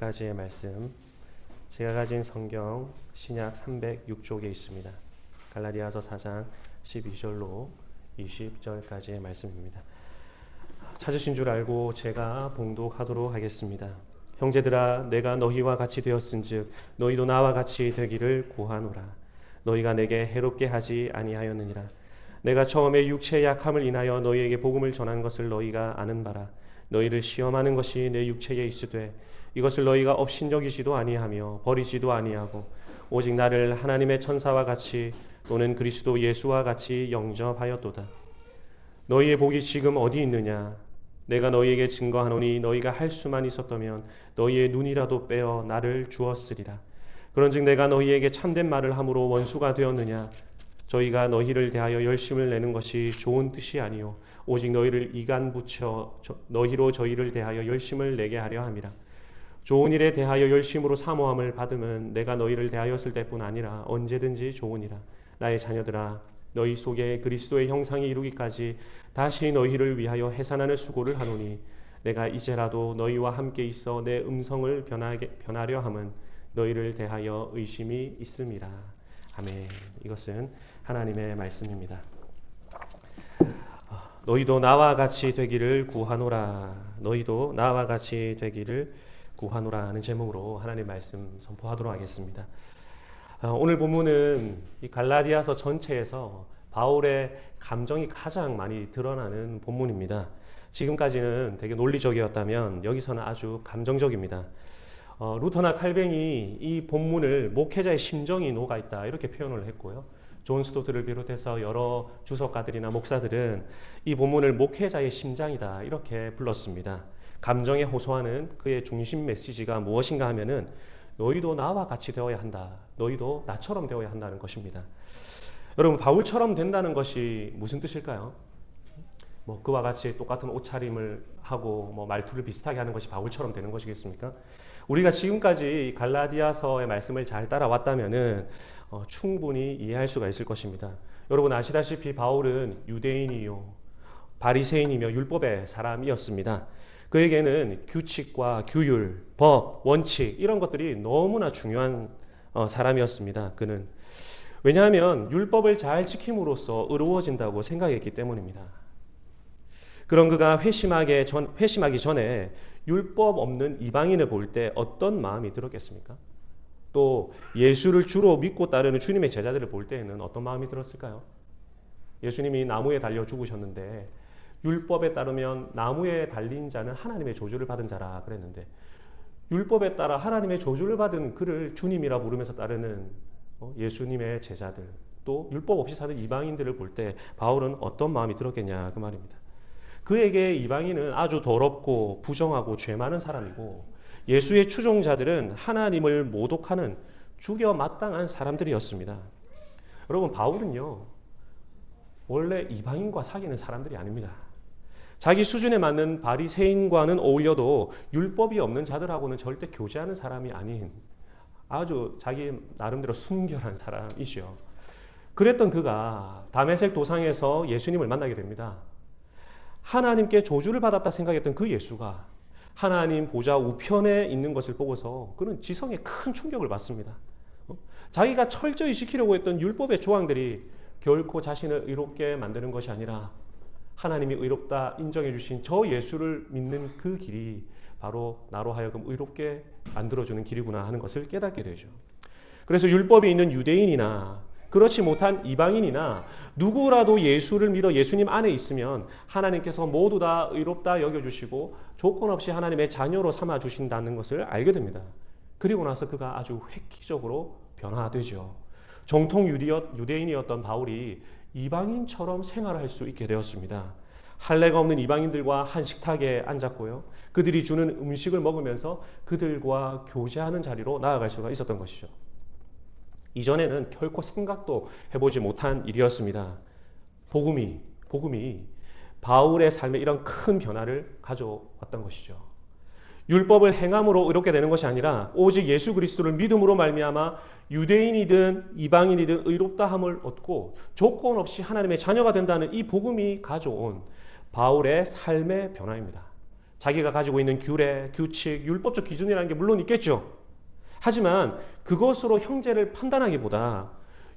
가지의 말씀, 제가 가진 성경 신약 306쪽에 있습니다. 갈라디아서 4장 12절로 20절까지의 말씀입니다. 찾으신 줄 알고 제가 봉독하도록 하겠습니다. 형제들아, 내가 너희와 같이 되었은즉 너희도 나와 같이 되기를 구하노라. 너희가 내게 해롭게 하지 아니하였느니라. 내가 처음에 육체의 약함을 인하여 너희에게 복음을 전한 것을 너희가 아는 바라. 너희를 시험하는 것이 내 육체에 있으되 이것을 너희가 업신여기지도 아니하며 버리지도 아니하고 오직 나를 하나님의 천사와 같이 또는 그리스도 예수와 같이 영접하였도다. 너희의 복이 지금 어디 있느냐? 내가 너희에게 증거하노니 너희가 할 수만 있었다면 너희의 눈이라도 빼어 나를 주었으리라. 그런즉 내가 너희에게 참된 말을 함으로 원수가 되었느냐? 저희가 너희를 대하여 열심을 내는 것이 좋은 뜻이 아니요 오직 너희를 이간 붙여 너희로 저희를 대하여 열심을 내게 하려 함이라. 좋은 일에 대하여 열심으로 사모함을 받으면 내가 너희를 대하였을 때뿐 아니라 언제든지 좋으니라. 나의 자녀들아, 너희 속에 그리스도의 형상이 이루기까지 다시 너희를 위하여 해산하는 수고를 하노니 내가 이제라도 너희와 함께 있어 내 음성을 변하려 함은 너희를 대하여 의심이 있음이라. 아멘. 이것은 하나님의 말씀입니다. 너희도 나와 같이 되기를 구하노라. 너희도 나와 같이 되기를 구하노라 하는 제목으로 하나님의 말씀 선포하도록 하겠습니다. 오늘 본문은 이 갈라디아서 전체에서 바울의 감정이 가장 많이 드러나는 본문입니다. 지금까지는 되게 논리적이었다면 여기서는 아주 감정적입니다. 루터나 칼뱅이 이 본문을 목회자의 심정이 녹아있다 이렇게 표현을 했고요. 존 스토트를 비롯해서 여러 주석가들이나 목사들은 이 본문을 목회자의 심장이다 이렇게 불렀습니다. 감정에 호소하는 그의 중심 메시지가 무엇인가 하면은 너희도 나와 같이 되어야 한다. 너희도 나처럼 되어야 한다는 것입니다. 여러분, 바울처럼 된다는 것이 무슨 뜻일까요? 그와 같이 똑같은 옷차림을 하고 말투를 비슷하게 하는 것이 바울처럼 되는 것이겠습니까? 우리가 지금까지 갈라디아서의 말씀을 잘 따라왔다면은 충분히 이해할 수가 있을 것입니다. 여러분 아시다시피 바울은 유대인이요 바리새인이며 율법의 사람이었습니다. 그에게는 규칙과 규율, 법, 원칙 이런 것들이 너무나 중요한 사람이었습니다. 그는 왜냐하면 율법을 잘 지킴으로써 의로워진다고 생각했기 때문입니다. 그런 그가 회심하기 전에 율법 없는 이방인을 볼 때 어떤 마음이 들었겠습니까? 또 예수를 주로 믿고 따르는 주님의 제자들을 볼 때에는 어떤 마음이 들었을까요? 예수님이 나무에 달려 죽으셨는데 율법에 따르면 나무에 달린 자는 하나님의 저주를 받은 자라 그랬는데 율법에 따라 하나님의 저주를 받은 그를 주님이라 부르면서 따르는 예수님의 제자들 또 율법 없이 사는 이방인들을 볼 때 바울은 어떤 마음이 들었겠냐 그 말입니다. 그에게 이방인은 아주 더럽고 부정하고 죄 많은 사람이고 예수의 추종자들은 하나님을 모독하는 죽여 마땅한 사람들이었습니다. 여러분 바울은요 원래 이방인과 사귀는 사람들이 아닙니다. 자기 수준에 맞는 바리새인과는 어울려도 율법이 없는 자들하고는 절대 교제하는 사람이 아닌 아주 자기 나름대로 순결한 사람이죠. 그랬던 그가 다메섹 도상에서 예수님을 만나게 됩니다. 하나님께 저주를 받았다 생각했던 그 예수가 하나님 보좌 우편에 있는 것을 보고서 그는 지성에 큰 충격을 받습니다. 자기가 철저히 지키려고 했던 율법의 조항들이 결코 자신을 의롭게 만드는 것이 아니라 하나님이 의롭다 인정해 주신 저 예수를 믿는 그 길이 바로 나로 하여금 의롭게 만들어주는 길이구나 하는 것을 깨닫게 되죠. 그래서 율법이 있는 유대인이나 그렇지 못한 이방인이나 누구라도 예수를 믿어 예수님 안에 있으면 하나님께서 모두 다 의롭다 여겨주시고 조건 없이 하나님의 자녀로 삼아주신다는 것을 알게 됩니다. 그리고 나서 그가 아주 획기적으로 변화되죠. 정통 유대인이었던 바울이 이방인처럼 생활할 수 있게 되었습니다. 할례가 없는 이방인들과 한 식탁에 앉았고요. 그들이 주는 음식을 먹으면서 그들과 교제하는 자리로 나아갈 수가 있었던 것이죠. 이전에는 결코 생각도 해보지 못한 일이었습니다. 복음이 바울의 삶에 이런 큰 변화를 가져왔던 것이죠. 율법을 행함으로 의롭게 되는 것이 아니라 오직 예수 그리스도를 믿음으로 말미암아 유대인이든 이방인이든 의롭다함을 얻고 조건 없이 하나님의 자녀가 된다는 이 복음이 가져온 바울의 삶의 변화입니다. 자기가 가지고 있는 규례, 규칙, 율법적 기준이라는 게 물론 있겠죠. 하지만 그것으로 형제를 판단하기보다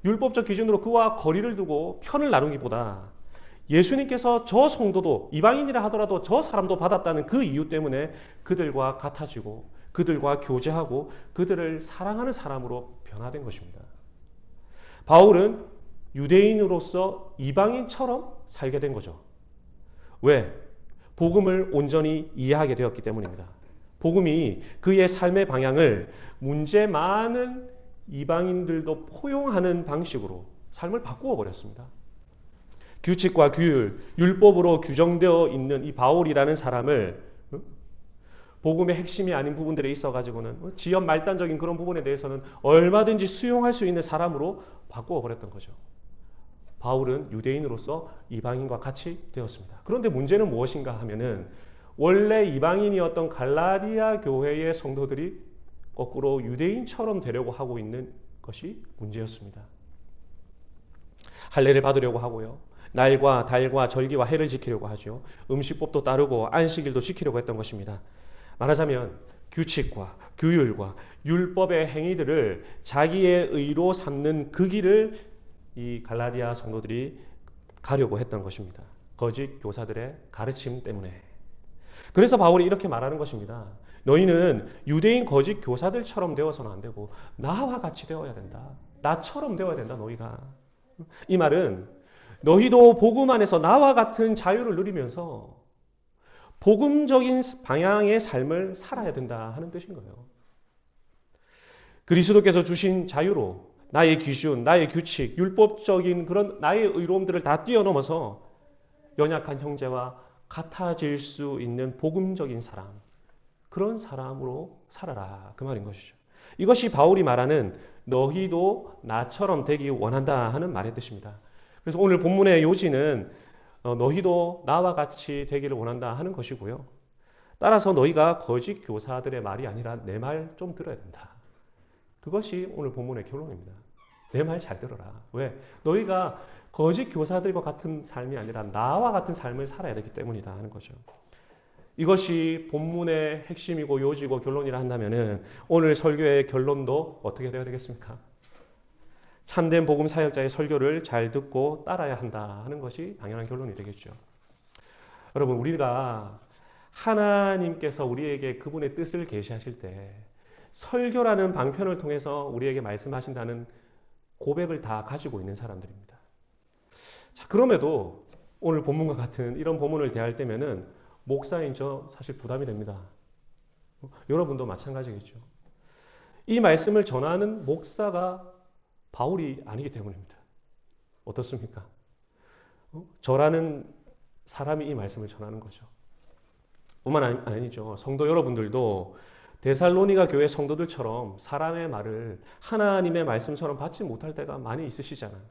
율법적 기준으로 그와 거리를 두고 편을 나누기보다 예수님께서 저 성도도 이방인이라 하더라도 저 사람도 받았다는 그 이유 때문에 그들과 같아지고 그들과 교제하고 그들을 사랑하는 사람으로 변화된 것입니다. 바울은 유대인으로서 이방인처럼 살게 된 거죠. 왜? 복음을 온전히 이해하게 되었기 때문입니다. 복음이 그의 삶의 방향을 문제 많은 이방인들도 포용하는 방식으로 삶을 바꾸어 버렸습니다. 규칙과 규율, 율법으로 규정되어 있는 이 바울이라는 사람을 복음의 핵심이 아닌 부분들에 있어가지고는 지연 말단적인 그런 부분에 대해서는 얼마든지 수용할 수 있는 사람으로 바꾸어 버렸던 거죠. 바울은 유대인으로서 이방인과 같이 되었습니다. 그런데 문제는 무엇인가 하면은 원래 이방인이었던 갈라디아 교회의 성도들이 거꾸로 유대인처럼 되려고 하고 있는 것이 문제였습니다. 할례를 받으려고 하고요. 날과 달과 절기와 해를 지키려고 하죠. 음식법도 따르고 안식일도 지키려고 했던 것입니다. 말하자면 규칙과 규율과 율법의 행위들을 자기의 의로 삼는 그 길을 이 갈라디아 성도들이 가려고 했던 것입니다. 거짓 교사들의 가르침 때문에. 그래서 바울이 이렇게 말하는 것입니다. 너희는 유대인 거짓 교사들처럼 되어서는 안 되고 나와 같이 되어야 된다. 나처럼 되어야 된다, 너희가. 이 말은 너희도 복음 안에서 나와 같은 자유를 누리면서 복음적인 방향의 삶을 살아야 된다 하는 뜻인 거예요. 그리스도께서 주신 자유로 나의 기준, 나의 규칙, 율법적인 그런 나의 의로움들을 다 뛰어넘어서 연약한 형제와 같아질 수 있는 복음적인 사람, 그런 사람으로 살아라, 그 말인 것이죠. 이것이 바울이 말하는 너희도 나처럼 되기 원한다 하는 말의 뜻입니다. 그래서 오늘 본문의 요지는 너희도 나와 같이 되기를 원한다 하는 것이고요. 따라서 너희가 거짓 교사들의 말이 아니라 내 말 좀 들어야 된다. 그것이 오늘 본문의 결론입니다. 내 말 잘 들어라. 왜? 너희가 거짓 교사들과 같은 삶이 아니라 나와 같은 삶을 살아야 되기 때문이다 하는 거죠. 이것이 본문의 핵심이고 요지고 결론이라 한다면은 오늘 설교의 결론도 어떻게 되어야 되겠습니까? 참된 복음 사역자의 설교를 잘 듣고 따라야 한다 하는 것이 당연한 결론이 되겠죠. 여러분, 우리가 하나님께서 우리에게 그분의 뜻을 계시하실 때 설교라는 방편을 통해서 우리에게 말씀하신다는 고백을 다 가지고 있는 사람들입니다. 자, 그럼에도 오늘 본문과 같은 이런 본문을 대할 때면은 목사인 저 사실 부담이 됩니다. 여러분도 마찬가지겠죠. 이 말씀을 전하는 목사가 바울이 아니기 때문입니다. 어떻습니까? 저라는 사람이 이 말씀을 전하는 거죠. 뿐만 아니죠. 성도 여러분들도 데살로니가 교회 성도들처럼 사람의 말을 하나님의 말씀처럼 받지 못할 때가 많이 있으시잖아요.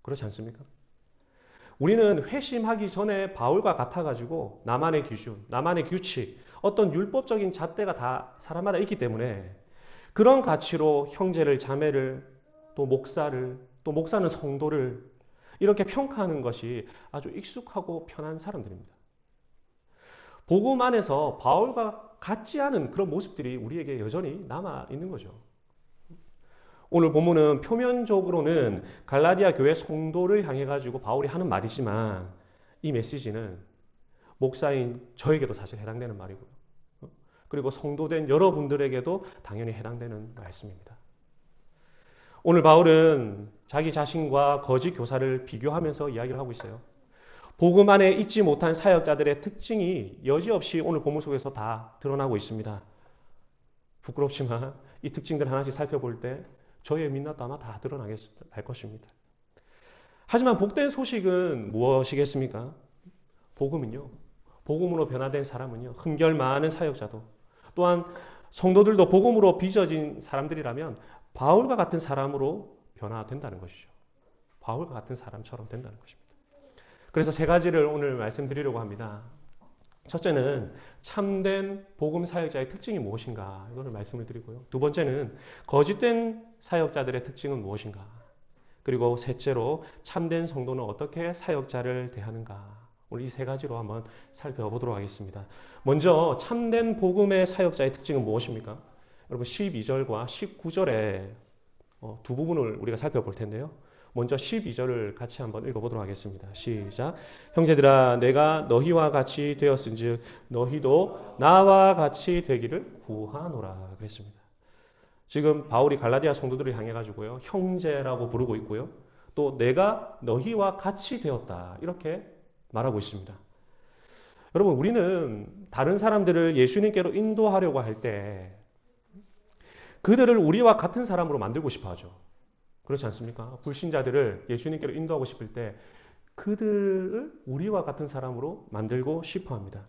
그렇지 않습니까? 우리는 회심하기 전에 바울과 같아가지고 나만의 기준, 나만의 규칙, 어떤 율법적인 잣대가 다 사람마다 있기 때문에 그런 가치로 형제를, 자매를, 또 목사를, 또 목사는 성도를 이렇게 평가하는 것이 아주 익숙하고 편한 사람들입니다. 복음 안에서 바울과 같지 않은 그런 모습들이 우리에게 여전히 남아 있는 거죠. 오늘 본문은 표면적으로는 갈라디아 교회 성도를 향해 가지고 바울이 하는 말이지만 이 메시지는 목사인 저에게도 사실 해당되는 말이고요. 그리고 성도된 여러분들에게도 당연히 해당되는 말씀입니다. 오늘 바울은 자기 자신과 거짓 교사를 비교하면서 이야기를 하고 있어요. 복음 안에 있지 못한 사역자들의 특징이 여지없이 오늘 본문 속에서 다 드러나고 있습니다. 부끄럽지만 이 특징들 하나씩 살펴볼 때 저의 민낯도 아마 다 드러나게 할 것입니다. 하지만 복된 소식은 무엇이겠습니까? 복음은요. 복음으로 변화된 사람은요. 흠결 많은 사역자도 또한 성도들도 복음으로 빚어진 사람들이라면 바울과 같은 사람으로 변화된다는 것이죠. 바울과 같은 사람처럼 된다는 것입니다. 그래서 세 가지를 오늘 말씀드리려고 합니다. 첫째는 참된 복음 사역자의 특징이 무엇인가 이거를 말씀을 드리고요. 두 번째는 거짓된 사역자들의 특징은 무엇인가. 그리고 셋째로 참된 성도는 어떻게 사역자를 대하는가. 오늘 이 세 가지로 한번 살펴보도록 하겠습니다. 먼저 참된 복음의 사역자의 특징은 무엇입니까? 여러분 12절과 19절에 두 부분을 우리가 살펴볼 텐데요. 먼저 12절을 같이 한번 읽어보도록 하겠습니다. 시작. 형제들아 내가 너희와 같이 되었은즉 너희도 나와 같이 되기를 구하노라 그랬습니다. 지금 바울이 갈라디아 성도들을 향해 가지고요. 형제라고 부르고 있고요. 또 내가 너희와 같이 되었다. 이렇게 말하고 있습니다. 여러분 우리는 다른 사람들을 예수님께로 인도하려고 할 때 그들을 우리와 같은 사람으로 만들고 싶어 하죠. 그렇지 않습니까? 불신자들을 예수님께로 인도하고 싶을 때 그들을 우리와 같은 사람으로 만들고 싶어 합니다.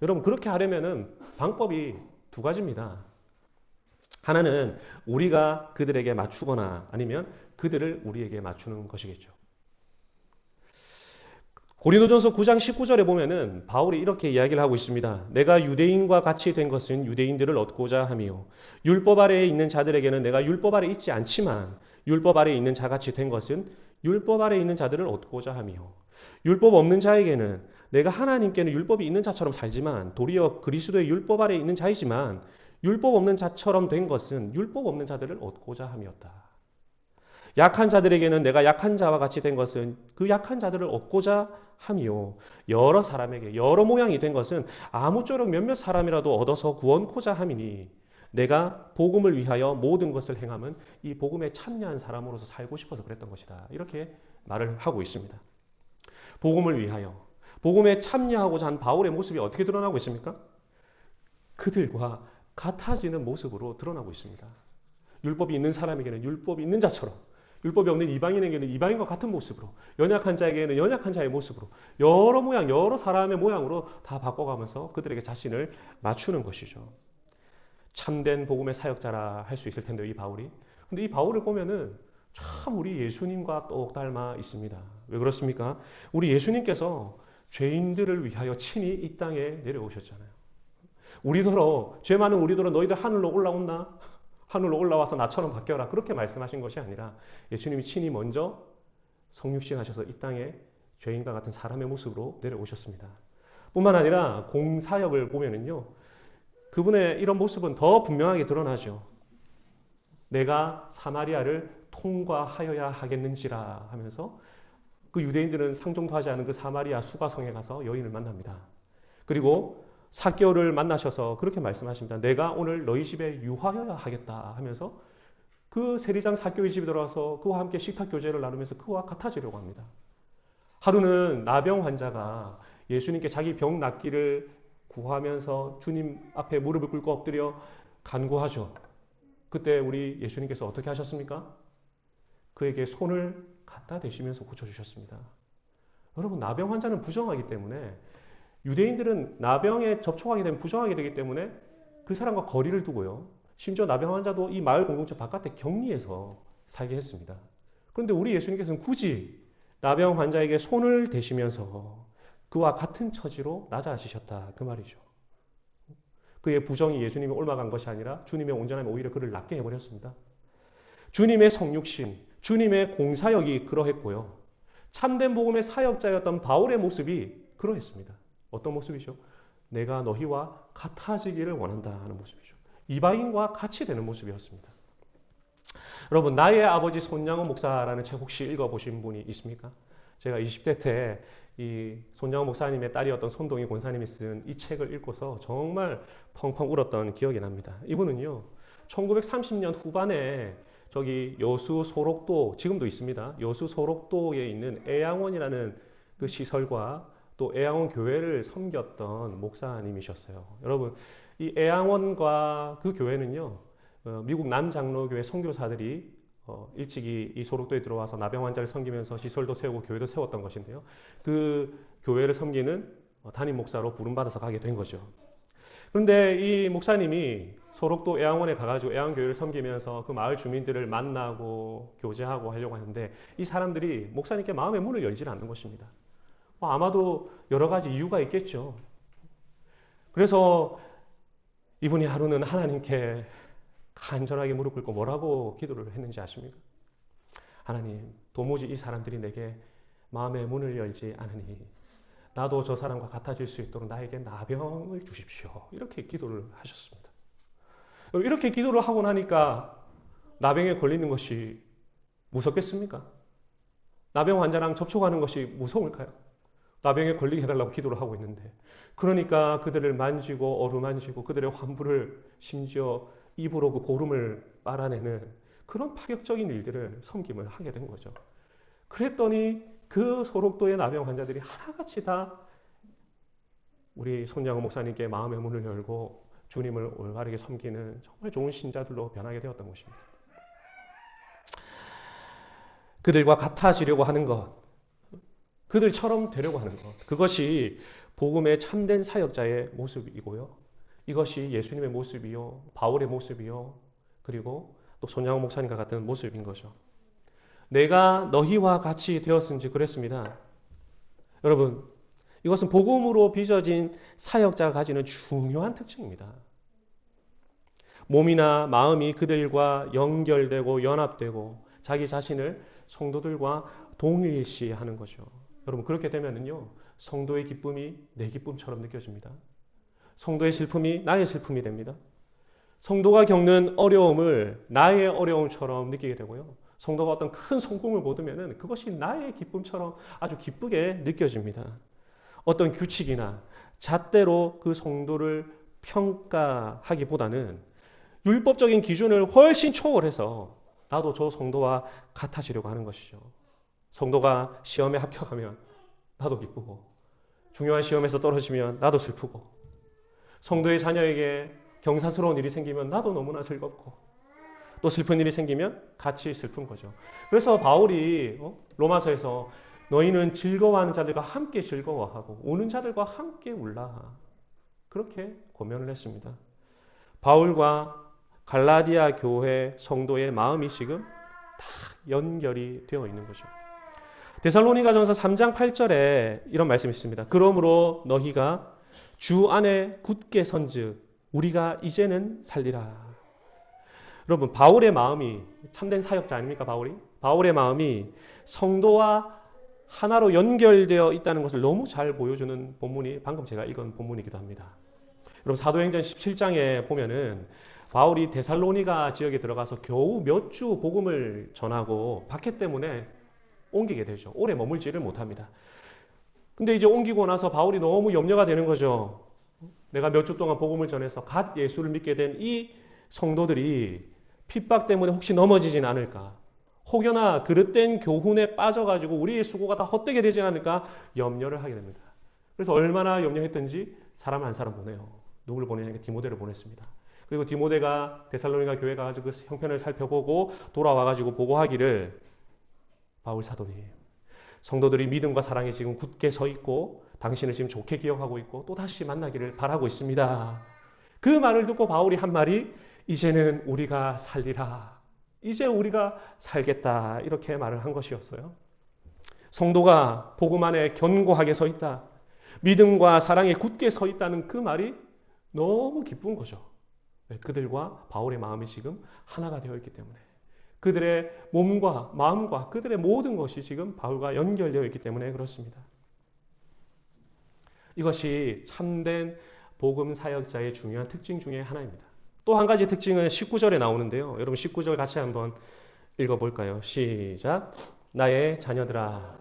여러분 그렇게 하려면은 방법이 두 가지입니다. 하나는 우리가 그들에게 맞추거나 아니면 그들을 우리에게 맞추는 것이겠죠. 고린도전서 9장 19절에 보면은 바울이 이렇게 이야기를 하고 있습니다. 내가 유대인과 같이 된 것은 유대인들을 얻고자 함이요. 율법 아래에 있는 자들에게는 내가 율법 아래에 있지 않지만 율법 아래에 있는 자같이 된 것은 율법 아래에 있는 자들을 얻고자 함이요. 율법 없는 자에게는 내가 하나님께는 율법이 있는 자처럼 살지만 도리어 그리스도의 율법 아래에 있는 자이지만 율법 없는 자처럼 된 것은 율법 없는 자들을 얻고자 함이었다. 약한 자들에게는 내가 약한 자와 같이 된 것은 그 약한 자들을 얻고자 함이요. 여러 사람에게 여러 모양이 된 것은 아무쪼록 몇몇 사람이라도 얻어서 구원코자 함이니 내가 복음을 위하여 모든 것을 행함은 이 복음에 참여한 사람으로서 살고 싶어서 그랬던 것이다. 이렇게 말을 하고 있습니다. 복음을 위하여 복음에 참여하고자 한 바울의 모습이 어떻게 드러나고 있습니까? 그들과 같아지는 모습으로 드러나고 있습니다. 율법이 있는 사람에게는 율법이 있는 자처럼 율법이 없는 이방인에게는 이방인과 같은 모습으로 연약한 자에게는 연약한 자의 모습으로 여러 모양 여러 사람의 모양으로 다 바꿔가면서 그들에게 자신을 맞추는 것이죠. 참된 복음의 사역자라 할 수 있을 텐데요. 이 바울이. 근데 이 바울을 보면은 참 우리 예수님과 똑 닮아 있습니다. 왜 그렇습니까? 우리 예수님께서 죄인들을 위하여 친히 이 땅에 내려오셨잖아요. 우리더러 죄 많은 우리더러 너희들 하늘로 올라온나? 하늘로 올라와서 나처럼 바뀌어라. 그렇게 말씀하신 것이 아니라 예수님이 친히 먼저 성육신 하셔서 이 땅에 죄인과 같은 사람의 모습으로 내려오셨습니다. 뿐만 아니라 공사역을 보면은요. 그분의 이런 모습은 더 분명하게 드러나죠. 내가 사마리아를 통과하여야 하겠는지라 하면서 그 유대인들은 상종도 하지 않은 그 사마리아 수가성에 가서 여인을 만납니다. 그리고 삭개오를 만나셔서 그렇게 말씀하십니다. 내가 오늘 너희 집에 유하여야 하겠다 하면서 그 세리장 삭개오의 집에 들어와서 그와 함께 식탁 교제를 나누면서 그와 같아지려고 합니다. 하루는 나병 환자가 예수님께 자기 병 낫기를 구하면서 주님 앞에 무릎을 꿇고 엎드려 간구하죠. 그때 우리 예수님께서 어떻게 하셨습니까? 그에게 손을 갖다 대시면서 고쳐주셨습니다. 여러분 나병 환자는 부정하기 때문에 유대인들은 나병에 접촉하게 되면 부정하게 되기 때문에 그 사람과 거리를 두고요. 심지어 나병 환자도 이 마을 공동체 바깥에 격리해서 살게 했습니다. 그런데 우리 예수님께서는 굳이 나병 환자에게 손을 대시면서 그와 같은 처지로 낮아지셨다. 그 말이죠. 그의 부정이 예수님이 옮아간 것이 아니라 주님의 온전함이 오히려 그를 낫게 해버렸습니다. 주님의 성육신, 주님의 공사역이 그러했고요. 참된 복음의 사역자였던 바울의 모습이 그러했습니다. 어떤 모습이죠? 내가 너희와 같아지기를 원한다 하는 모습이죠. 이방인과 같이 되는 모습이었습니다. 여러분 나의 아버지 손양원 목사라는 책 혹시 읽어보신 분이 있습니까? 제가 20대 때 이 손양원 목사님의 딸이었던 손동희 권사님이 쓴 이 책을 읽고서 정말 펑펑 울었던 기억이 납니다. 이분은요 1930년 후반에 저기 여수 소록도 지금도 있습니다. 여수 소록도에 있는 애양원이라는 그 시설과 또 애양원 교회를 섬겼던 목사님이셨어요. 여러분 이 애양원과 그 교회는요 미국 남장로교회 선교사들이 일찍이 이 소록도에 들어와서 나병 환자를 섬기면서 시설도 세우고 교회도 세웠던 것인데요. 그 교회를 섬기는 담임 목사로 부름받아서 가게 된 거죠. 그런데 이 목사님이 소록도 애양원에 가가지고 애양교회를 섬기면서 그 마을 주민들을 만나고 교제하고 하려고 하는데 이 사람들이 목사님께 마음의 문을 열지 않는 것입니다. 아마도 여러 가지 이유가 있겠죠. 그래서 이분이 하루는 하나님께 간절하게 무릎 꿇고 뭐라고 기도를 했는지 아십니까? 하나님, 도무지 이 사람들이 내게 마음의 문을 열지 않으니 나도 저 사람과 같아질 수 있도록 나에게 나병을 주십시오. 이렇게 기도를 하셨습니다. 이렇게 기도를 하고 나니까 나병에 걸리는 것이 무섭겠습니까? 나병 환자랑 접촉하는 것이 무서울까요? 나병에 걸리게 해달라고 기도를 하고 있는데, 그러니까 그들을 만지고 어루만지고 그들의 환부를 심지어 입으로 그 고름을 빨아내는 그런 파격적인 일들을 섬김을 하게 된 거죠. 그랬더니 그 소록도의 나병 환자들이 하나같이 다 우리 손양호 목사님께 마음의 문을 열고 주님을 올바르게 섬기는 정말 좋은 신자들로 변하게 되었던 것입니다. 그들과 같아지려고 하는 것, 그들처럼 되려고 하는 것, 그것이 복음의 참된 사역자의 모습이고요. 이것이 예수님의 모습이요, 바울의 모습이요, 그리고 또 손양호 목사님과 같은 모습인 거죠. 내가 너희와 같이 되었은지 그랬습니다. 여러분, 이것은 복음으로 빚어진 사역자가 가지는 중요한 특징입니다. 몸이나 마음이 그들과 연결되고 연합되고 자기 자신을 성도들과 동일시하는 거죠. 여러분, 그렇게 되면은요, 성도의 기쁨이 내 기쁨처럼 느껴집니다. 성도의 슬픔이 나의 슬픔이 됩니다. 성도가 겪는 어려움을 나의 어려움처럼 느끼게 되고요. 성도가 어떤 큰 성공을 거두면은 그것이 나의 기쁨처럼 아주 기쁘게 느껴집니다. 어떤 규칙이나 잣대로 그 성도를 평가하기보다는 율법적인 기준을 훨씬 초월해서 나도 저 성도와 같아지려고 하는 것이죠. 성도가 시험에 합격하면 나도 기쁘고, 중요한 시험에서 떨어지면 나도 슬프고, 성도의 자녀에게 경사스러운 일이 생기면 나도 너무나 즐겁고, 또 슬픈 일이 생기면 같이 슬픈 거죠. 그래서 바울이 로마서에서 너희는 즐거워하는 자들과 함께 즐거워하고 우는 자들과 함께 울라, 그렇게 권면을 했습니다. 바울과 갈라디아 교회 성도의 마음이 지금 다 연결이 되어 있는 거죠. 데살로니가전서 3장 8절에 이런 말씀이 있습니다. 그러므로 너희가 주 안에 굳게 선즉 우리가 이제는 살리라. 여러분, 바울의 마음이 참된 사역자 아닙니까? 바울의 마음이 성도와 하나로 연결되어 있다는 것을 너무 잘 보여주는 본문이 방금 제가 읽은 본문이기도 합니다. 여러분, 사도행전 17장에 보면은 바울이 데살로니가 지역에 들어가서 겨우 몇 주 복음을 전하고 박해 때문에 옮기게 되죠. 오래 머물지를 못합니다. 근데 이제 옮기고 나서 바울이 너무 염려가 되는 거죠. 내가 몇 주 동안 복음을 전해서 갓 예수를 믿게 된 이 성도들이 핍박 때문에 혹시 넘어지진 않을까? 혹여나 그릇된 교훈에 빠져가지고 우리의 수고가 다 헛되게 되지 않을까 염려를 하게 됩니다. 그래서 얼마나 염려했던지 사람 한 사람 보내요. 누구를 보내냐니까 디모데를 보냈습니다. 그리고 디모데가 데살로니가 교회 가가지고 그 형편을 살펴보고 돌아와가지고 보고하기를, 바울 사도님, 성도들이 믿음과 사랑에 지금 굳게 서 있고 당신을 지금 좋게 기억하고 있고 또 다시 만나기를 바라고 있습니다. 그 말을 듣고 바울이 한 말이 이제는 우리가 살리라. 이제 우리가 살겠다. 이렇게 말을 한 것이었어요. 성도가 복음 안에 견고하게 서 있다. 믿음과 사랑에 굳게 서 있다는 그 말이 너무 기쁜 거죠. 그들과 바울의 마음이 지금 하나가 되어 있기 때문에, 그들의 몸과 마음과 그들의 모든 것이 지금 바울과 연결되어 있기 때문에 그렇습니다. 이것이 참된 복음 사역자의 중요한 특징 중에 하나입니다. 또 한 가지 특징은 19절에 나오는데요. 여러분 19절 같이 한번 읽어볼까요? 시작. 나의 자녀들아.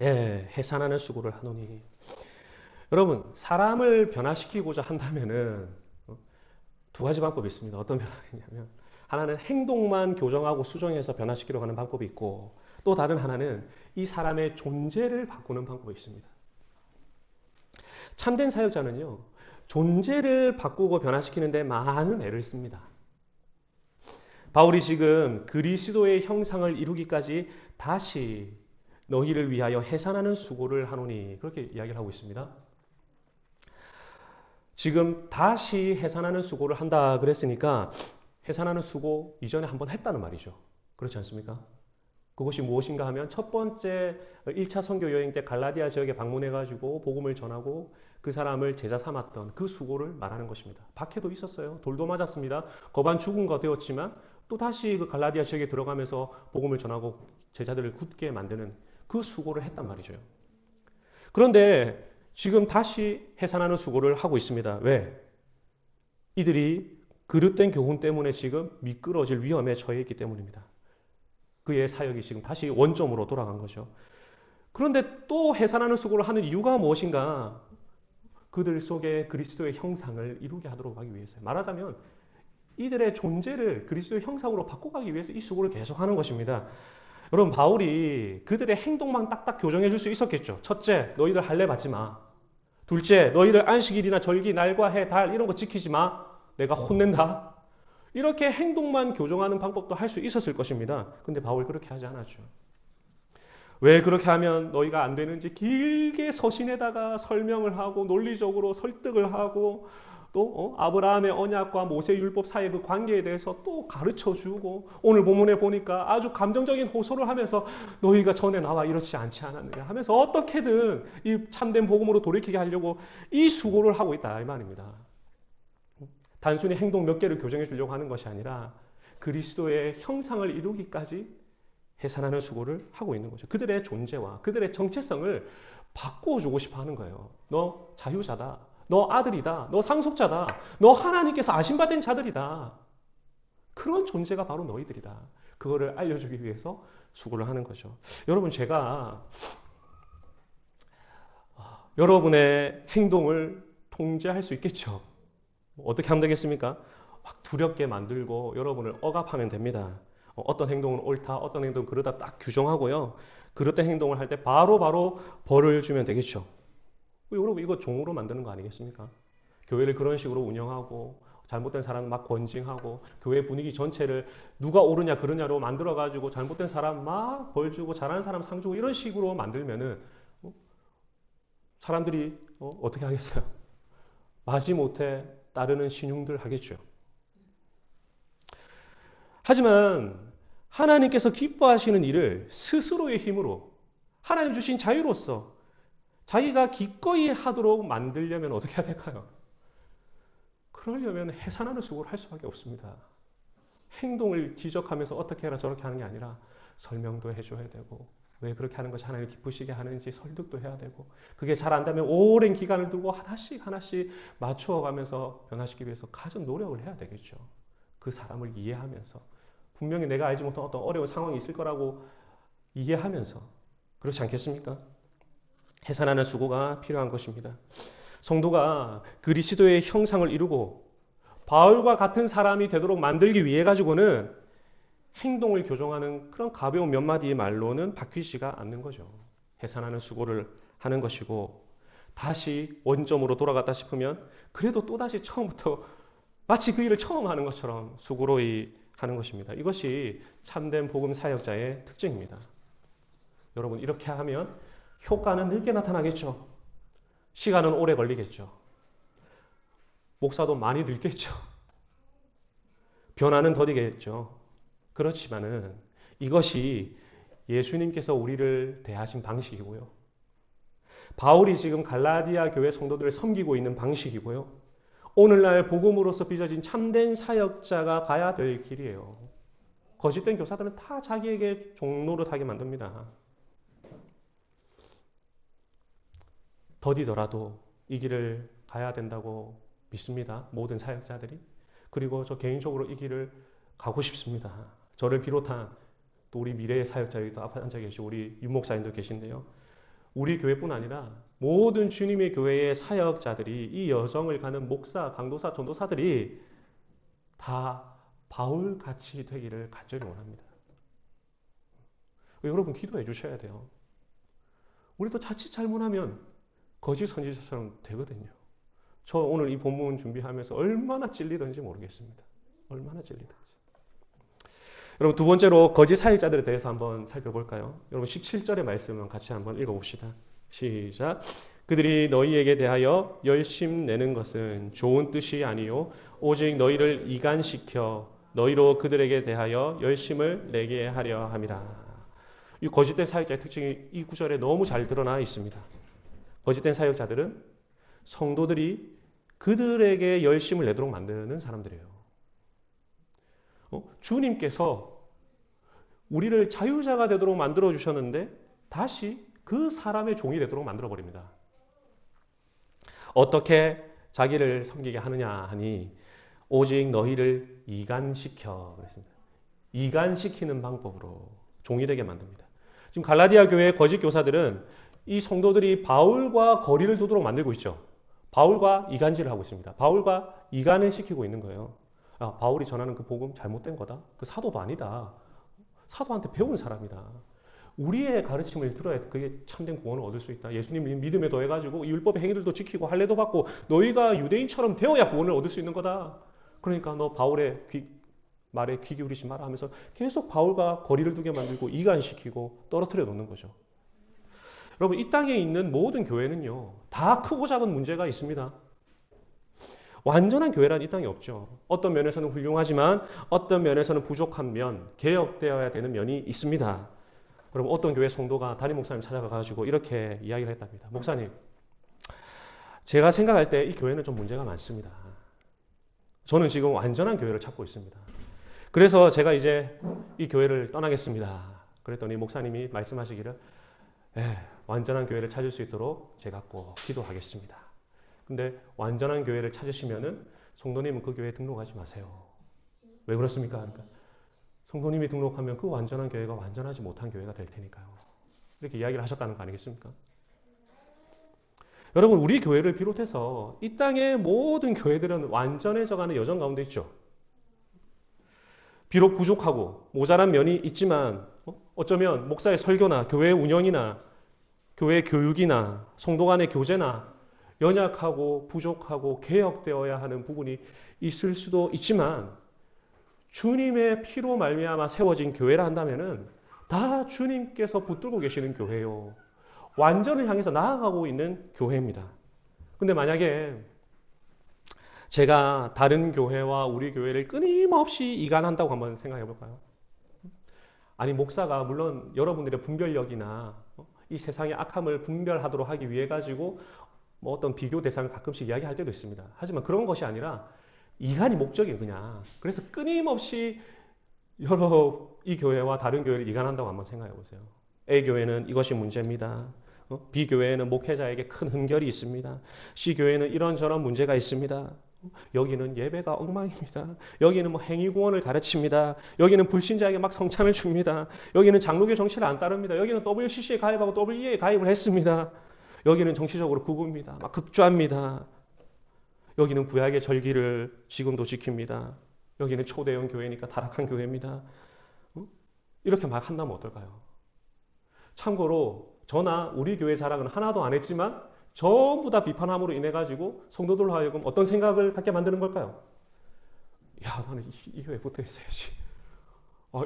예, 해산하는 수고를 하노니. 여러분, 사람을 변화시키고자 한다면은 두 가지 방법이 있습니다. 어떤 변화냐면, 하나는 행동만 교정하고 수정해서 변화시키려고 하는 방법이 있고, 또 다른 하나는 이 사람의 존재를 바꾸는 방법이 있습니다. 참된 사역자는요, 존재를 바꾸고 변화시키는데 많은 애를 씁니다. 바울이 지금 그리스도의 형상을 이루기까지 다시 너희를 위하여 해산하는 수고를 하노니, 그렇게 이야기를 하고 있습니다. 지금 다시 해산하는 수고를 한다 그랬으니까 해산하는 수고 이전에 한번 했다는 말이죠. 그렇지 않습니까? 그것이 무엇인가 하면 첫 번째 1차 선교 여행 때 갈라디아 지역에 방문해가지고 복음을 전하고 그 사람을 제자 삼았던 그 수고를 말하는 것입니다. 박해도 있었어요. 돌도 맞았습니다. 거반 죽은 거 되었지만 또 다시 그 갈라디아 지역에 들어가면서 복음을 전하고 제자들을 굳게 만드는 그 수고를 했단 말이죠. 그런데 지금 다시 해산하는 수고를 하고 있습니다. 왜? 이들이 그릇된 교훈 때문에 지금 미끄러질 위험에 처해 있기 때문입니다. 그의 사역이 지금 다시 원점으로 돌아간 거죠. 그런데 또 해산하는 수고를 하는 이유가 무엇인가? 그들 속에 그리스도의 형상을 이루게 하도록 하기 위해서요. 말하자면 이들의 존재를 그리스도의 형상으로 바꿔가기 위해서 이 수고를 계속하는 것입니다. 여러분, 바울이 그들의 행동만 딱딱 교정해 줄 수 있었겠죠. 첫째, 너희들 할례 받지 마. 둘째, 너희들 안식일이나 절기, 날과 해, 달 이런 거 지키지 마. 내가 혼낸다. 이렇게 행동만 교정하는 방법도 할 수 있었을 것입니다. 근데 바울이 그렇게 하지 않았죠. 왜 그렇게 하면 너희가 안 되는지 길게 서신에다가 설명을 하고 논리적으로 설득을 하고 또 아브라함의 언약과 모세 율법 사이의 그 관계에 대해서 또 가르쳐주고 오늘 본문에 보니까 아주 감정적인 호소를 하면서 너희가 전에 나와 이렇지 않지 않았느냐 하면서 어떻게든 이 참된 복음으로 돌이키게 하려고 이 수고를 하고 있다 이 말입니다. 단순히 행동 몇 개를 교정해 주려고 하는 것이 아니라 그리스도의 형상을 이루기까지 해산하는 수고를 하고 있는 거죠. 그들의 존재와 그들의 정체성을 바꿔주고 싶어 하는 거예요. 너 자유자다. 너 아들이다. 너 상속자다. 너 하나님께서 아심받은 자들이다. 그런 존재가 바로 너희들이다. 그거를 알려주기 위해서 수고를 하는 거죠. 여러분, 제가 여러분의 행동을 통제할 수 있겠죠. 어떻게 하면 되겠습니까? 막 두렵게 만들고 여러분을 억압하면 됩니다. 어떤 행동은 옳다, 어떤 행동은 그러다 딱 규정하고요. 그릇된 행동을 할 때 바로 벌을 주면 되겠죠. 여러분, 이거 종으로 만드는 거 아니겠습니까? 교회를 그런 식으로 운영하고 잘못된 사람 막 권징하고 교회 분위기 전체를 누가 옳으냐 그러냐로 만들어가지고 잘못된 사람 막 벌 주고 잘하는 사람 상 주고 이런 식으로 만들면은 사람들이 어떻게 하겠어요? 마지못해 따르는 신용들 하겠죠. 하지만 하나님께서 기뻐하시는 일을 스스로의 힘으로 하나님 주신 자유로서 자기가 기꺼이 하도록 만들려면 어떻게 해야 될까요? 그러려면 해산하는 수고를 할 수밖에 없습니다. 행동을 지적하면서 어떻게 해라 저렇게 하는 게 아니라 설명도 해줘야 되고 왜 그렇게 하는 것이 하나님 기쁘시게 하는지 설득도 해야 되고 그게 잘 안 되면 오랜 기간을 두고 하나씩 맞추어가면서 변화시키기 위해서 가진 노력을 해야 되겠죠. 그 사람을 이해하면서 분명히 내가 알지 못한 어떤 어려운 상황이 있을 거라고 이해하면서 그렇지 않겠습니까? 해산하는 수고가 필요한 것입니다. 성도가 그리스도의 형상을 이루고 바울과 같은 사람이 되도록 만들기 위해 가지고는 행동을 교정하는 그런 가벼운 몇 마디의 말로는 바뀌지가 않는 거죠. 해산하는 수고를 하는 것이고 다시 원점으로 돌아갔다 싶으면 그래도 또다시 처음부터 마치 그 일을 처음 하는 것처럼 수고로 하는 것입니다. 이것이 참된 복음 사역자의 특징입니다. 여러분, 이렇게 하면 효과는 늦게 나타나겠죠. 시간은 오래 걸리겠죠. 목사도 많이 늙겠죠. 변화는 더디겠죠. 그렇지만은 이것이 예수님께서 우리를 대하신 방식이고요. 바울이 지금 갈라디아 교회 성도들을 섬기고 있는 방식이고요. 오늘날 복음으로서 빚어진 참된 사역자가 가야 될 길이에요. 거짓된 교사들은 다 자기에게 종노릇하게 만듭니다. 더디더라도 이 길을 가야 된다고 믿습니다. 모든 사역자들이. 그리고 저 개인적으로 이 길을 가고 싶습니다. 저를 비롯한 또 우리 미래의 사역자 여기도 앞에 앉아 계시고 우리 윤목사님도 계신데요. 우리 교회뿐 아니라 모든 주님의 교회의 사역자들이 이 여정을 가는 목사, 강도사, 전도사들이 다 바울같이 되기를 간절히 원합니다. 여러분 기도해 주셔야 돼요. 우리도 자칫 잘못하면 거짓 선지자처럼 되거든요. 저 오늘 이 본문 준비하면서 얼마나 찔리던지 모르겠습니다. 얼마나 찔리던지. 여러분 두 번째로 거짓 사역자들에 대해서 한번 살펴볼까요? 여러분 17절의 말씀을 같이 한번 읽어봅시다. 시작. 그들이 너희에게 대하여 열심 내는 것은 좋은 뜻이 아니요 오직 너희를 이간시켜 너희로 그들에게 대하여 열심을 내게 하려 함이라. 이 거짓된 사역자의 특징이 이 구절에 너무 잘 드러나 있습니다. 거짓된 사역자들은 성도들이 그들에게 열심을 내도록 만드는 사람들이에요. 주님께서 우리를 자유자가 되도록 만들어 주셨는데 다시 그 사람의 종이 되도록 만들어 버립니다. 어떻게 자기를 섬기게 하느냐 하니 오직 너희를 이간시켜 그랬습니다. 이간시키는 방법으로 종이 되게 만듭니다. 지금 갈라디아 교회의 거짓 교사들은 이 성도들이 바울과 거리를 두도록 만들고 있죠. 바울과 이간질을 하고 있습니다. 바울과 이간을 시키고 있는 거예요. 아, 바울이 전하는 그 복음 잘못된 거다. 그 사도도 아니다. 사도한테 배운 사람이다. 우리의 가르침을 들어야 그게 참된 구원을 얻을 수 있다. 예수님 믿음에 더해가지고 율법의 행위들도 지키고 할례도 받고 너희가 유대인처럼 되어야 구원을 얻을 수 있는 거다. 그러니까 너 바울의 말에 귀 기울이지 마라 하면서 계속 바울과 거리를 두게 만들고 이간시키고 떨어뜨려 놓는 거죠. 여러분 이 땅에 있는 모든 교회는요. 다 크고 작은 문제가 있습니다. 완전한 교회란 이 땅에 없죠. 어떤 면에서는 훌륭하지만 어떤 면에서는 부족한 면, 개혁되어야 되는 면이 있습니다. 여러분 어떤 교회 성도가 담임 목사님 찾아가가지고 이렇게 이야기를 했답니다. 목사님, 제가 생각할 때 이 교회는 좀 문제가 많습니다. 저는 지금 완전한 교회를 찾고 있습니다. 그래서 제가 이제 이 교회를 떠나겠습니다. 그랬더니 목사님이 말씀하시기를 완전한 교회를 찾을 수 있도록 제가 꼭 기도하겠습니다. 근데 완전한 교회를 찾으시면은 성도님은 그 교회에 등록하지 마세요. 왜 그렇습니까? 그러니까 성도님이 등록하면 그 완전한 교회가 완전하지 못한 교회가 될 테니까요. 이렇게 이야기를 하셨다는 거 아니겠습니까? 여러분 우리 교회를 비롯해서 이 땅의 모든 교회들은 완전해져가는 여정 가운데 있죠. 비록 부족하고 모자란 면이 있지만 어쩌면 목사의 설교나 교회 운영이나 교회 교육이나 성도 간의 교제나 연약하고 부족하고 개혁되어야 하는 부분이 있을 수도 있지만 주님의 피로 말미암아 세워진 교회라 한다면은 다 주님께서 붙들고 계시는 교회요. 완전을 향해서 나아가고 있는 교회입니다. 근데 만약에 제가 다른 교회와 우리 교회를 끊임없이 이간한다고 한번 생각해 볼까요? 아니 목사가 물론 여러분들의 분별력이나 이 세상의 악함을 분별하도록 하기 위해 가지고 뭐 어떤 비교 대상을 가끔씩 이야기할 때도 있습니다. 하지만 그런 것이 아니라 이간이 목적이에요, 그냥. 그래서 끊임없이 이 교회와 다른 교회를 이간한다고 한번 생각해 보세요. A 교회는 이것이 문제입니다. B 교회에는 목회자에게 큰 흠결이 있습니다. C 교회는 이런저런 문제가 있습니다. 여기는 예배가 엉망입니다. 여기는 뭐 행위구원을 가르칩니다. 여기는 불신자에게 막 성찬을 줍니다. 여기는 장로교 정치를 안 따릅니다. 여기는 WCC에 가입하고 WE에 가입을 했습니다. 여기는 정치적으로 극우입니다. 막 극좌입니다. 여기는 구약의 절기를 지금도 지킵니다. 여기는 초대형 교회니까 타락한 교회입니다. 이렇게 막 한다면 어떨까요? 참고로 저나 우리 교회 자랑은 하나도 안 했지만 전부 다 비판함으로 인해 가지고 성도들로 하여금 어떤 생각을 갖게 만드는 걸까요? 야, 나는 이 교회에 붙어 있어야지.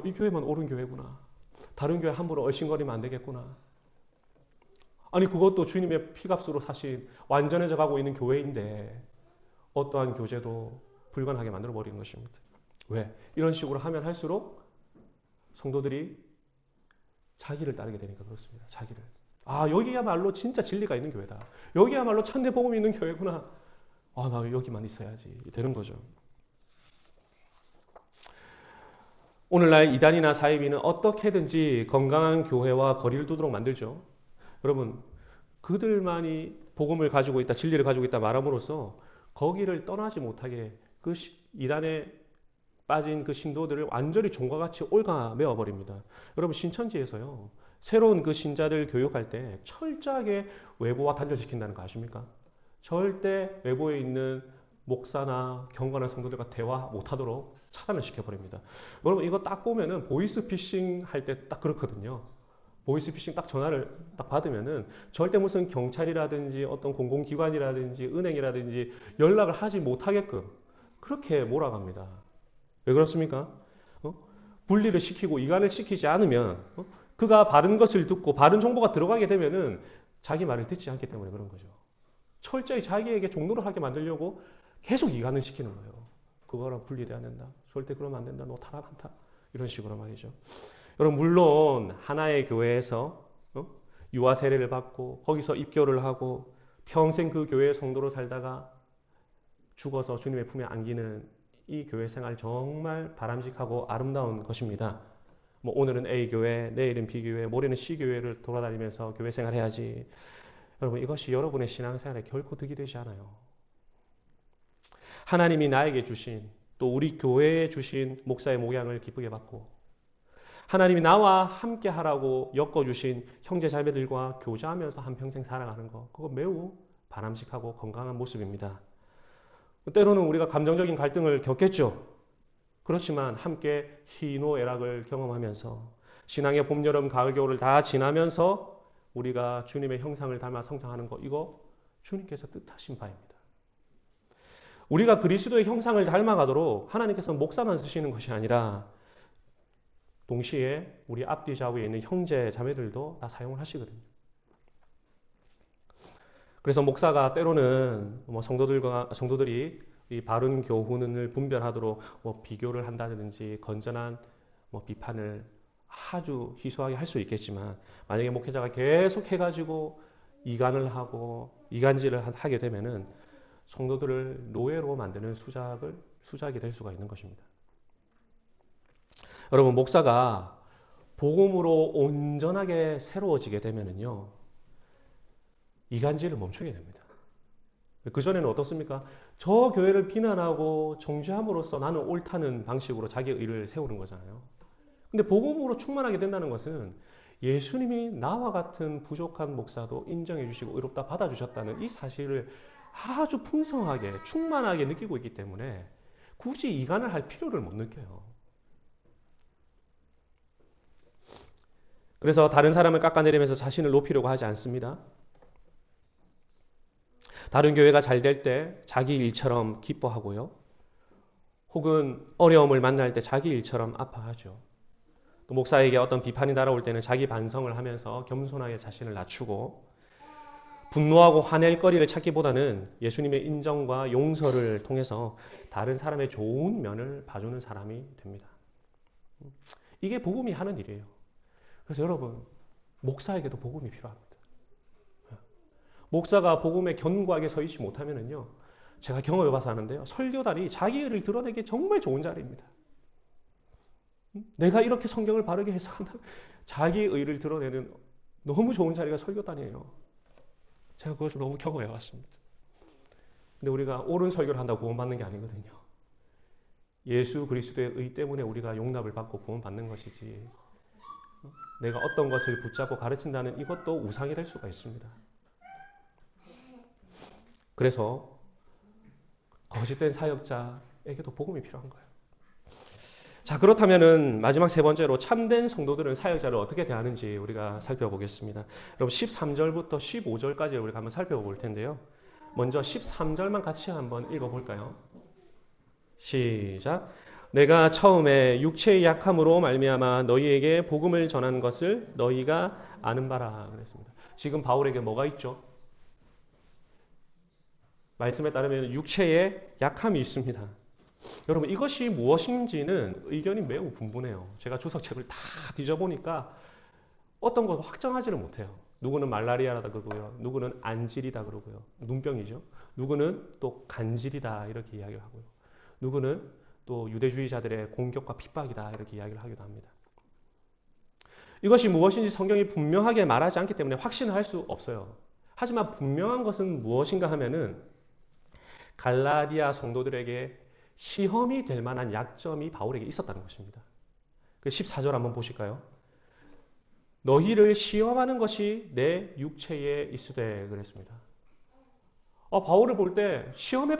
이 교회만 옳은 교회구나. 다른 교회 함부로 얼씬거리면 안 되겠구나. 아니 그것도 주님의 피값으로 사실 완전해져 가고 있는 교회인데 어떠한 교제도 불가능하게 만들어버리는 것입니다. 왜? 이런 식으로 하면 할수록 성도들이 자기를 따르게 되니까 그렇습니다. 자기를. 여기야말로 진짜 진리가 있는 교회다. 여기야말로 참된 복음이 있는 교회구나. 나 여기만 있어야지. 되는 거죠. 오늘날 이단이나 사이비는 어떻게든지 건강한 교회와 거리를 두도록 만들죠. 여러분, 그들만이 복음을 가지고 있다, 진리를 가지고 있다 말함으로써 거기를 떠나지 못하게 그 이단에 빠진 그 신도들을 완전히 종과 같이 올가매어 버립니다. 여러분 신천지에서요. 새로운 그 신자들 교육할 때 철저하게 외부와 단절시킨다는 거 아십니까? 절대 외부에 있는 목사나 경건한 성도들과 대화 못하도록 차단을 시켜버립니다. 여러분 이거 딱 보면은 보이스피싱 할 때 딱 그렇거든요. 보이스피싱 딱 전화를 딱 받으면은 절대 무슨 경찰이라든지 어떤 공공기관이라든지 은행이라든지 연락을 하지 못하게끔 그렇게 몰아갑니다. 왜 그렇습니까? 분리를 시키고 이간을 시키지 않으면 그가 바른 것을 듣고 바른 정보가 들어가게 되면은 자기 말을 듣지 않기 때문에 그런 거죠. 철저히 자기에게 종로를 하게 만들려고 계속 이간을 시키는 거예요. 그거랑 분리돼야 된다. 절대 그러면 안 된다. 너 타락한다. 이런 식으로 말이죠. 여러분 물론 하나의 교회에서 유아 세례를 받고 거기서 입교를 하고 평생 그 교회의 성도로 살다가 죽어서 주님의 품에 안기는 이 교회 생활 정말 바람직하고 아름다운 것입니다. 뭐 오늘은 A 교회, 내일은 B 교회, 모레는 C 교회를 돌아다니면서 교회 생활해야지. 여러분 이것이 여러분의 신앙생활에 결코 득이 되지 않아요. 하나님이 나에게 주신 또 우리 교회에 주신 목사의 목양을 기쁘게 받고 하나님이 나와 함께 하라고 엮어주신 형제 자매들과 교제하면서 한평생 살아가는 거 그거 매우 바람직하고 건강한 모습입니다. 때로는 우리가 감정적인 갈등을 겪겠죠. 그렇지만 함께 희노애락을 경험하면서 신앙의 봄, 여름, 가을, 겨울을 다 지나면서 우리가 주님의 형상을 닮아 성장하는 것 이거 주님께서 뜻하신 바입니다. 우리가 그리스도의 형상을 닮아가도록 하나님께서 목사만 쓰시는 것이 아니라 동시에 우리 앞뒤 좌우에 있는 형제 자매들도 다 사용을 하시거든요. 그래서 목사가 때로는 성도들이 이 바른 교훈을 분별하도록 비교를 한다든지 건전한 비판을 아주 희소하게 할 수 있겠지만 만약에 목회자가 계속 해가지고 이간을 하고 이간질을 하게 되면은 성도들을 노예로 만드는 수작이 될 수가 있는 것입니다. 여러분 목사가 복음으로 온전하게 새로워지게 되면은요 이간질을 멈추게 됩니다. 그전에는 어떻습니까? 저 교회를 비난하고 정죄함으로써 나는 옳다는 방식으로 자기의 의를 세우는 거잖아요. 근데 복음으로 충만하게 된다는 것은 예수님이 나와 같은 부족한 목사도 인정해 주시고 의롭다 받아주셨다는 이 사실을 아주 풍성하게 충만하게 느끼고 있기 때문에 굳이 이간을 할 필요를 못 느껴요. 그래서 다른 사람을 깎아내리면서 자신을 높이려고 하지 않습니다. 다른 교회가 잘 될 때 자기 일처럼 기뻐하고요. 혹은 어려움을 만날 때 자기 일처럼 아파하죠. 또 목사에게 어떤 비판이 날아올 때는 자기 반성을 하면서 겸손하게 자신을 낮추고 분노하고 화낼 거리를 찾기보다는 예수님의 인정과 용서를 통해서 다른 사람의 좋은 면을 봐주는 사람이 됩니다. 이게 복음이 하는 일이에요. 그래서 여러분 목사에게도 복음이 필요합니다. 목사가 복음에 견고하게 서 있지 못하면은요, 제가 경험해 봐서 아는데요, 설교단이 자기 의를 드러내기 정말 좋은 자리입니다. 내가 이렇게 성경을 바르게 해석한다, 자기 의를 드러내는 너무 좋은 자리가 설교단이에요. 제가 그것을 너무 경험해 봤습니다. 근데 우리가 옳은 설교를 한다고 구원받는 게 아니거든요. 예수 그리스도의 의 때문에 우리가 용납을 받고 구원받는 것이지, 내가 어떤 것을 붙잡고 가르친다는 이것도 우상이 될 수가 있습니다. 그래서 거짓된 사역자에게도 복음이 필요한 거예요. 자, 그렇다면은 마지막 세 번째로 참된 성도들은 사역자를 어떻게 대하는지 우리가 살펴보겠습니다. 여러분 13절부터 15절까지 우리가 한번 살펴볼 텐데요. 먼저 13절만 같이 한번 읽어볼까요? 시작. 내가 처음에 육체의 약함으로 말미암아 너희에게 복음을 전한 것을 너희가 아는 바라 그랬습니다. 지금 바울에게 뭐가 있죠? 말씀에 따르면 육체에 약함이 있습니다. 여러분 이것이 무엇인지는 의견이 매우 분분해요. 제가 주석책을 다 뒤져보니까 어떤 것을 확정하지를 못해요. 누구는 말라리아다 그러고요. 누구는 안질이다 그러고요. 눈병이죠. 누구는 또 간질이다 이렇게 이야기를 하고요. 누구는 또 유대주의자들의 공격과 핍박이다 이렇게 이야기를 하기도 합니다. 이것이 무엇인지 성경이 분명하게 말하지 않기 때문에 확신을 할 수 없어요. 하지만 분명한 것은 무엇인가 하면은 갈라디아 성도들에게 시험이 될 만한 약점이 바울에게 있었다는 것입니다. 그 14절 한번 보실까요? 너희를 시험하는 것이 내 육체에 있으되 그랬습니다. 바울을 볼 때 시험에